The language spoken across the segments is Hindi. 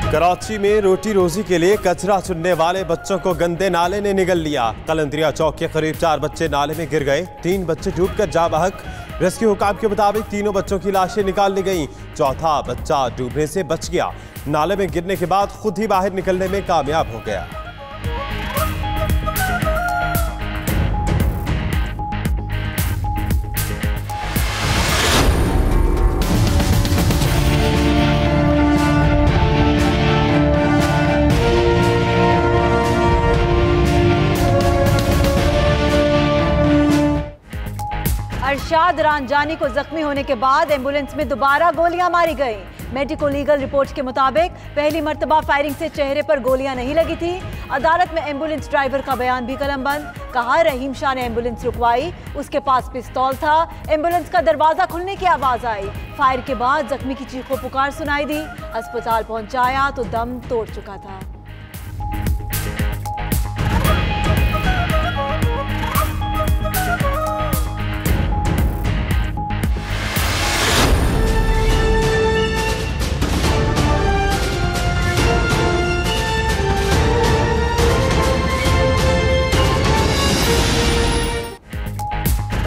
कराची में रोटी रोजी के लिए कचरा चुनने वाले बच्चों को गंदे नाले ने निगल लिया। कलंदरिया चौक के करीब 4 बच्चे नाले में गिर गए। 3 बच्चे डूबकर जा बहक। रेस्क्यू हुकाम के मुताबिक तीनों बच्चों की लाशें निकाल ली गईं। चौथा बच्चा डूबने से बच गया। नाले में गिरने के बाद खुद ही बाहर निकलने में कामयाब हो गया। अरशाद रांझानी को जख्मी होने के बाद एम्बुलेंस में दोबारा गोलियां मारी गई। मेडिको लीगल रिपोर्ट के मुताबिक पहली मर्तबा फायरिंग से चेहरे पर गोलियां नहीं लगी थी। अदालत में एम्बुलेंस ड्राइवर का बयान भी कलमबंद। कहा रहीम शाह ने एम्बुलेंस रुकवाई, उसके पास पिस्तौल था। एम्बुलेंस का दरवाजा खुलने की आवाज आई। फायर के बाद जख्मी की चीखों पुकार सुनाई दी। अस्पताल पहुंचाया तो दम तोड़ चुका था।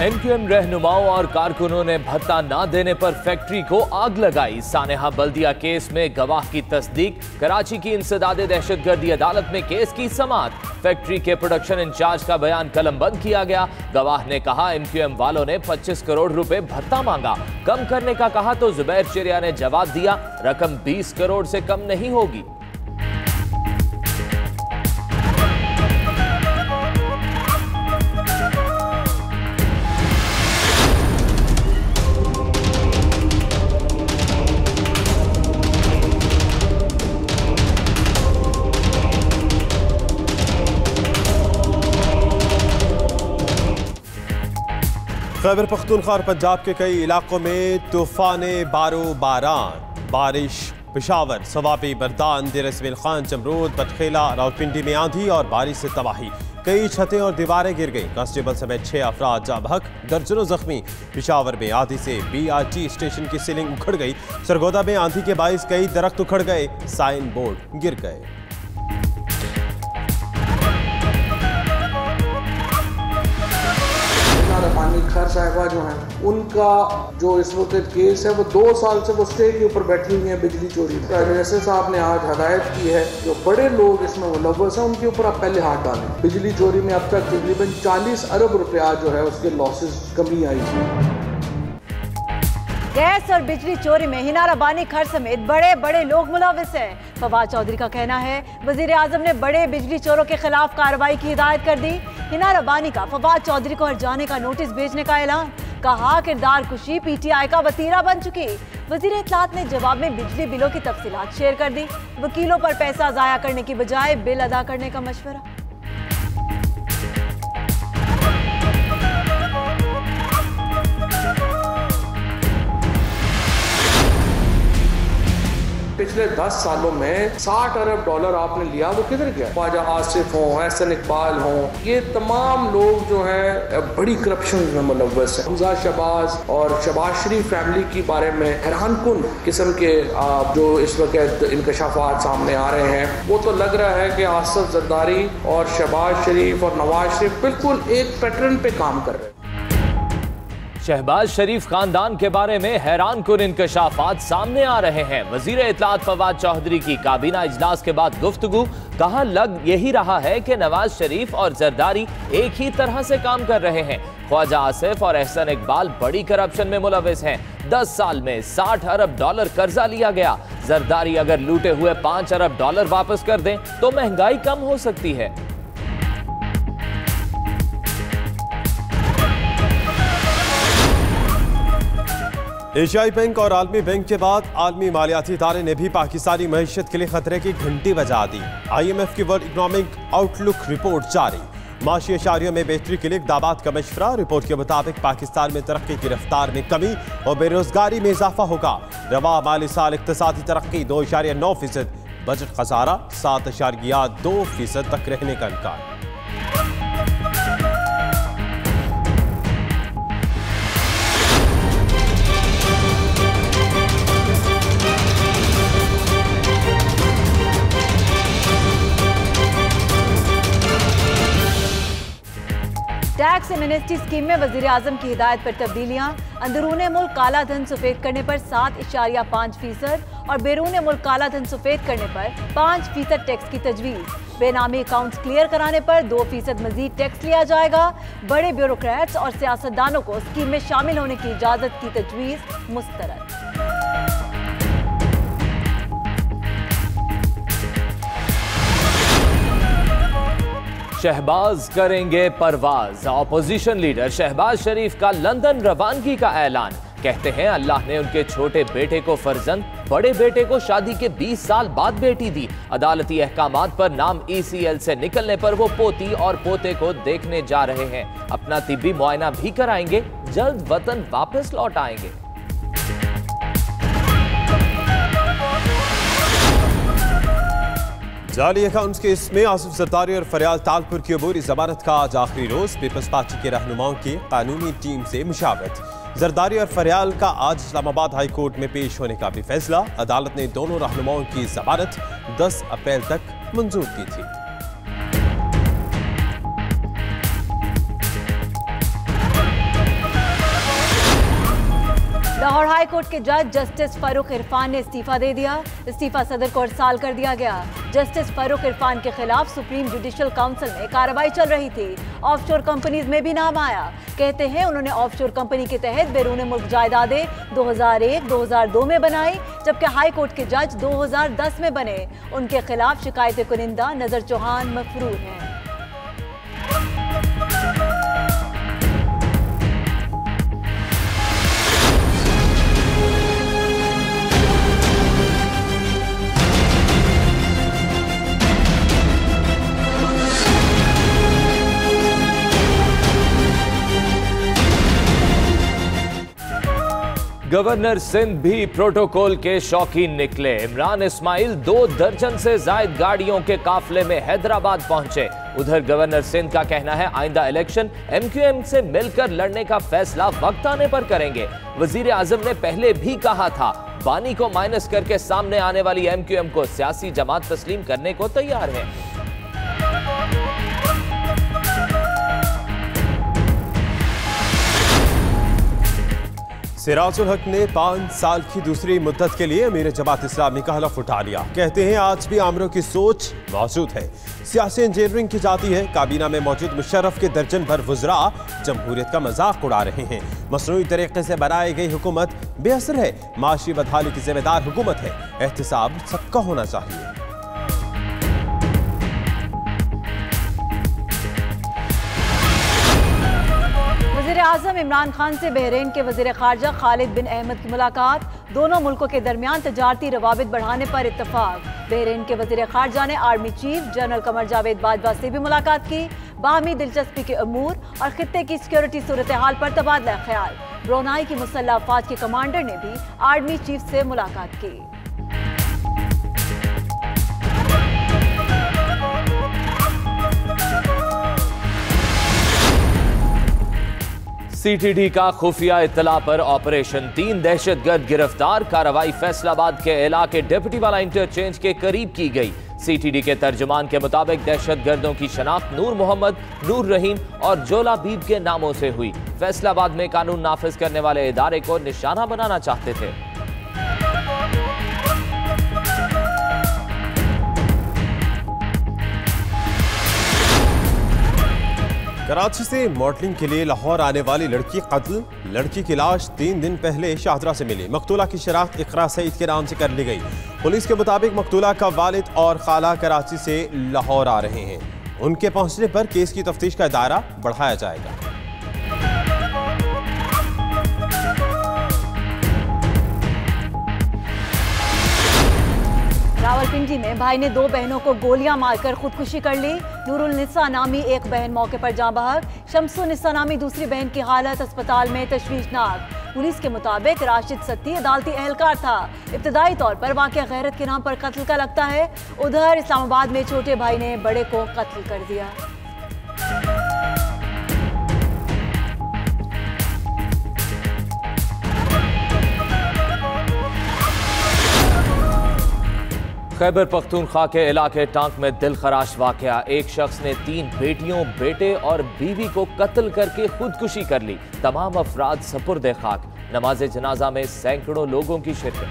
एनक्यूएम रहनुमाओं और कारकुनों ने भत्ता ना देने पर फैक्ट्री को आग लगाई। सानेहा बल्दिया केस में गवाह की तस्दीक। कराची की इंसदादे दहशतगर्दी अदालत में केस की समाअत। फैक्ट्री के प्रोडक्शन इंचार्ज का बयान कलमबंद किया गया। गवाह ने कहा एनक्यूएम वालों ने 25 करोड़ रुपए भत्ता मांगा। कम करने का कहा तो जुबैर चिरिया ने जवाब दिया रकम 20 करोड़ से कम नहीं होगी। खैबर पख्तूनख्वा और पंजाब के कई इलाकों में तूफाने बारो-बारान बारिश। पेशावर, सवाबी, बरदान, देर इसमाइल खान, जमरूद, बटखेला, रावलपिंडी में आंधी और बारिश से तबाही। कई छतें और दीवारें गिर गईं। कांस्टेबल समेत 6 अफराद जा बहक, दर्जनों जख्मी। पेशावर में आंधी से BRT स्टेशन की सीलिंग उखड़ गई। सरगोदा में आंधी के बाइस कई दरख्त उखड़ गए। साइन बोर्ड गिर गए। खैर साहिबा जो है उनका जो इस वक्त केस है वो 2 साल से वो स्टे के ऊपर बैठी हुई है बिजली चोरी में। एडमिनिस्ट्रेटर साहब ने आज हदायत की है जो बड़े लोग इसमें मुलव्वस हैं उनके ऊपर आप पहले हाथ डालें। बिजली चोरी में अब तक तकरीबन 40 अरब रुपया जो है उसके लॉसेस कमी आई है। गैस और बिजली चोरी में हिना रब्बानी खर समेत बड़े बड़े लोग मुलव्वस हैं। फवाद चौधरी का कहना है वजीर आजम ने बड़े बिजली चोरों के खिलाफ कार्रवाई की हिदायत कर दी। हिना रब्बानी का फवाद चौधरी को हरजाने का नोटिस भेजने का ऐलान। कहा किरदार कुशी PTI का वतीरा बन चुकी। वजीर इत्तलात ने जवाब में बिजली बिलों की तफसीलात शेयर कर दी। वकीलों पर पैसा जाया करने की बजाय बिल अदा करने का मशवरा। पिछले 10 सालों में 60 अरब डॉलर आपने लिया, वो किधर गया? ख्वाजा आसिफ हो, एहसन इकबाल हो, ये तमाम लोग जो हैं बड़ी करप्शन में मुलव्वस हैं। हमजा शहबाज और शहबाज शरीफ फैमिली के बारे में हैरानकुन किस्म के जो इस वक्त इंकशाफात सामने आ रहे हैं। वो तो लग रहा है कि आसिफ जरदारी और शहबाज शरीफ और नवाज शरीफ बिल्कुल एक पैटर्न पे काम कर रहे हैं। शहबाज शरीफ खानदान के बारे में हैरानकुन इंकशाफात सामने आ रहे हैं। वजीर इत्तलात फवाद चौधरी की काबीना इजलास के बाद गुफ्तगू। कहा लग यही रहा है कि नवाज शरीफ और जरदारी एक ही तरह से काम कर रहे हैं। ख्वाजा आसिफ और एहसन इकबाल बड़ी करप्शन में मुलव्वस हैं। 10 साल में 60 अरब डॉलर कर्जा लिया गया। जरदारी अगर लूटे हुए 5 अरब डॉलर वापस कर दें तो महंगाई कम हो सकती है। एशियाई बैंक और आलमी बैंक के बाद आलमी मालियाती इदारे ने भी पाकिस्तानी मईशत के लिए खतरे की घंटी बजा दी। IMF की वर्ल्ड इकोनॉमिक आउटलुक रिपोर्ट जारी। माशी अशारियों में बेहतरी के लिए इक़दामात का मशवरा। रिपोर्ट के मुताबिक पाकिस्तान में तरक्की की रफ्तार में कमी और बेरोजगारी में इजाफा होगा। रवा माली साल इक़्तिसादी तरक्की 2.9%, बजट खसारा 7.2% तक रहने का इम्कान। वैक्सीन एमनेस्टी स्कीम में वजीर आजम की हिदायत पर तब्दीलियां, अंदरूने मुल्क काला धन सफेद करने पर 7.5% और बैरून मुल्क काला धन सफेद करने पर 5% टैक्स की तजवीज़। बेनामी अकाउंट्स क्लियर कराने पर 2% मजीद टैक्स लिया जाएगा। बड़े ब्यूरोक्रेट्स और सियासतदानों को स्कीम में शामिल होने की इजाजत की तजवीज़ मुस्तरद। शहबाज करेंगे परवाज। ऑपोजिशन लीडर शहबाज शरीफ का लंदन रवानगी का ऐलान। कहते हैं अल्लाह ने उनके छोटे बेटे को फर्जंद, बड़े बेटे को शादी के 20 साल बाद बेटी दी। अदालती अहकामात पर नाम ECL से निकलने पर वो पोती और पोते को देखने जा रहे हैं। अपना तिब्बी मुआयना भी कराएंगे, जल्द वतन वापस लौट आएंगे। जाली अकाउंट्स केस में आसिफ जरदारी और फरियाल तालपुर की अबूरी जमानत का आज आखिरी रोज। पीपल्स पार्टी के रहनुमाओं की कानूनी टीम से मुशावरत। जरदारी और फरियाल का आज इस्लामाबाद हाई कोर्ट में पेश होने का भी फैसला। अदालत ने दोनों रहनुमाओं की जमानत 10 अप्रैल तक मंजूर की थी। लाहौर हाई कोर्ट के जज जस्टिस फारूक इरफान ने इस्तीफा दे दिया। इस्तीफा सदर को अरसाल कर दिया गया। जस्टिस फारूक इरफान के खिलाफ सुप्रीम जुडिशल काउंसिल में कार्रवाई चल रही थी। ऑफशोर कंपनीज में भी नाम आया। कहते हैं उन्होंने ऑफशोर कंपनी के तहत बैरून मुल्क जायदादें 2001-2002 में बनाई, जबकि हाई कोर्ट के जज 2010 में बने। उनके खिलाफ शिकायत कुनिंदा नजर चौहान मफरूर हैं। गवर्नर सिंध भी प्रोटोकॉल के शौकीन निकले। इमरान इस्माइल 2 दर्जन से जायद गाड़ियों के काफले में हैदराबाद पहुंचे। उधर गवर्नर सिंध का कहना है आइंदा इलेक्शन MQM से मिलकर लड़ने का फैसला वक्त आने पर करेंगे। वजीर आजम ने पहले भी कहा था बानी को माइनस करके सामने आने वाली MQM को सियासी जमात तस्लीम करने को तैयार है। सिराजुल हक ने 5 साल की दूसरी मुद्दत के लिए अमीर जमात इस्लामी का हलफ उठा लिया। कहते हैं आज भी आमरों की सोच मौजूद है, सियासी इंजीनियरिंग की जाती है। काबीना में मौजूद मुशर्रफ के दर्जन भर वज़रा जमहूरियत का मजाक उड़ा रहे हैं। मसनूई तरीके से बनाई गई हुकूमत बेअसर है। माशी बदहाली की जिम्मेदार हुकूमत है। एहतिसाब सबका होना चाहिए। आजम इमरान खान से बहरीन के वजीर खारजा खालिद बिन अहमद की मुलाकात। दोनों मुल्कों के दरमियान तजारती रवाबित बढ़ाने पर इत्तफाक। बहरीन के वजीर खारजा ने army chief general Qamar Javed Bajwa से भी मुलाकात की। बाहमी दिलचस्पी के अमूर और खित्ते की सिक्योरिटी सूरत हाल पर तबादला ख्याल। ब्रुनाई की मुसल्लह अफवाज के कमांडर ने भी आर्मी चीफ से मुलाकात की। CTD का खुफिया इत्तला पर ऑपरेशन 3 दहशतगर्द गिरफ्तार। कार्रवाई फैसलाबाद के इलाके डेप्यूटी वाला इंटरचेंज के करीब की गई। CTD के तर्जुमान के मुताबिक दहशतगर्दों की शनाख्त नूर मोहम्मद, नूर रहीम और जोला बीब के नामों से हुई। फैसलाबाद में कानून नाफिज करने वाले इदारे को निशाना बनाना चाहते थे। कराची से मॉडलिंग के लिए लाहौर आने वाली लड़की कत्ल। लड़की की लाश 3 दिन पहले शाहदरा से मिली। मकतूला की शनाख्त इकरा सईद के नाम से कर ली गई। पुलिस के मुताबिक मकतूला का वालिद और खाला कराची से लाहौर आ रहे हैं। उनके पहुंचने पर केस की तफ्तीश का दायरा बढ़ाया जाएगा। रावलपिंडी में भाई ने 2 बहनों को गोलियां मारकर खुदकुशी कर ली। नूरुल निसा नामी एक बहन मौके पर जाँ बहक। शम्सुन निसा नामी दूसरी बहन की हालत अस्पताल में तशवीशनाक। पुलिस के मुताबिक राशिद सत्ती अदालती एहलकार था। इब्तदाई तौर पर वाक़या गैरत के नाम पर कत्ल का लगता है। उधर इस्लामाबाद में छोटे भाई ने बड़े को कत्ल कर दिया। खैबर पख्तूनख्वा के इलाके टांक में दिल खराश वाकया। एक शख्स ने 3 बेटियों, बेटे और बीवी को कत्ल करके खुदकुशी कर ली। तमाम अफराद सपुर्दे खाक। नमाज जनाजा में सैकड़ों लोगों की शिरकत।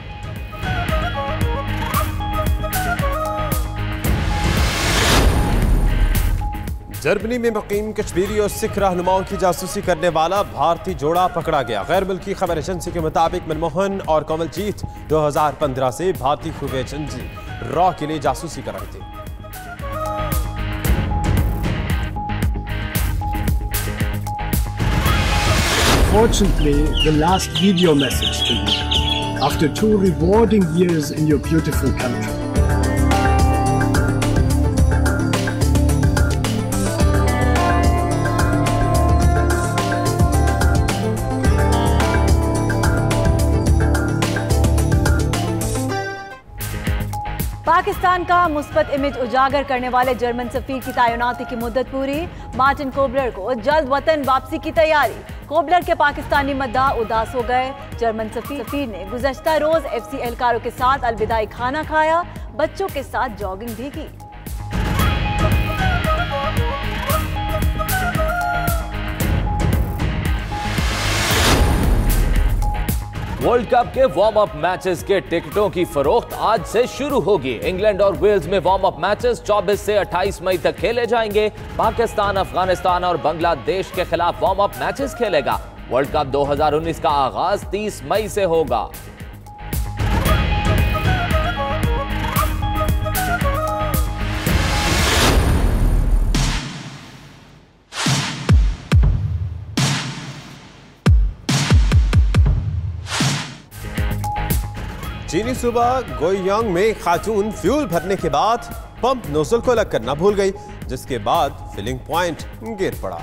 जर्मनी में मुकीम कश्मीरी और सिख रहनुमाओं की जासूसी करने वाला भारतीय जोड़ा पकड़ा गया। गैर मुल्की खबर एजेंसी के मुताबिक मनमोहन और कमलजीत 2015 से भारतीय खुफिया एजेंसी रॉ के लिए जासूसी कर रहे थे। Fortunately, the last video message to you after 2 rewarding years in your beautiful country. Pakistan का मुस्बत इमेज उजागर करने वाले जर्मन सफीर की तैनाती की मुद्दत पूरी। मार्टिन कोबलर को जल्द वतन वापसी की तैयारी। कोबलर के पाकिस्तानी मद्दाह उदास हो गए। जर्मन सफीर ने गुज़श्ता रोज एफसी एहलकारों के साथ अलविदाई खाना खाया, बच्चों के साथ जॉगिंग भी की। वर्ल्ड कप के वार्म अप मैचेस के टिकटों की फरोख्त आज से शुरू होगी। इंग्लैंड और वेल्स में वार्म अप मैचेस 24 से 28 मई तक खेले जाएंगे। पाकिस्तान, अफगानिस्तान और बांग्लादेश के खिलाफ वार्म अप मैचेस खेलेगा। वर्ल्ड कप 2019 का आगाज 30 मई से होगा। चीनी सूबा गोयांग में खातून फ्यूल भरने के बाद पंप नोजल को अलग करना भूल गई, जिसके बाद फिलिंग पॉइंट गिर पड़ा।